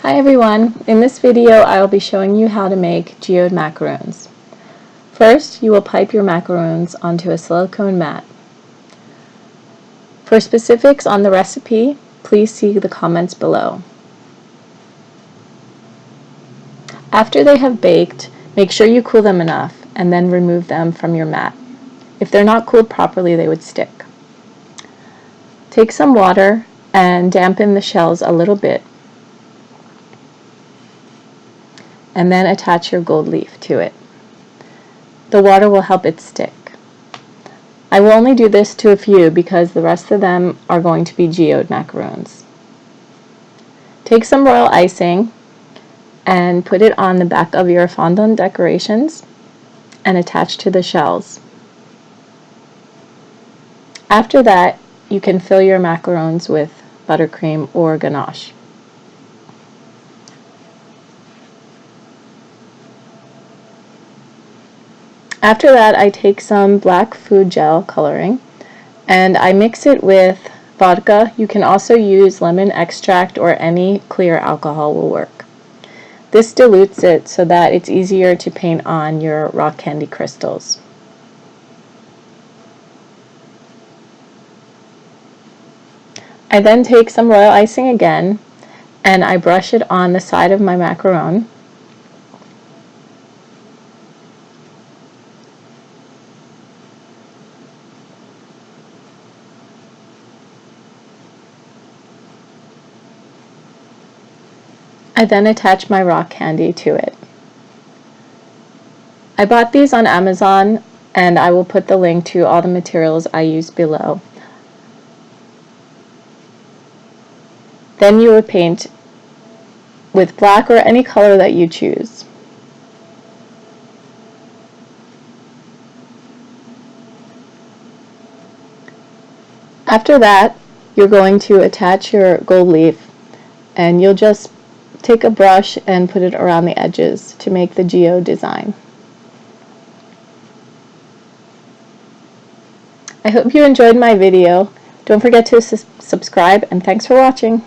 Hi everyone, in this video I will be showing you how to make geode macarons. First, you will pipe your macarons onto a silicone mat. For specifics on the recipe, please see the comments below. After they have baked, make sure you cool them enough and then remove them from your mat. If they're not cooled properly, they would stick. Take some water and dampen the shells a little bit, and then attach your gold leaf to it. The water will help it stick. I will only do this to a few because the rest of them are going to be geode macarons. Take some royal icing and put it on the back of your fondant decorations and attach to the shells. After that, you can fill your macarons with buttercream or ganache. After that, I take some black food gel coloring and I mix it with vodka. You can also use lemon extract or any clear alcohol will work. This dilutes it so that it's easier to paint on your rock candy crystals. I then take some royal icing again and I brush it on the side of my macaron. I then attach my rock candy to it. I bought these on Amazon and I will put the link to all the materials I used below. Then you would paint with black or any color that you choose. After that, you're going to attach your gold leaf and you'll just take a brush and put it around the edges to make the geode design. I hope you enjoyed my video. Don't forget to subscribe and thanks for watching.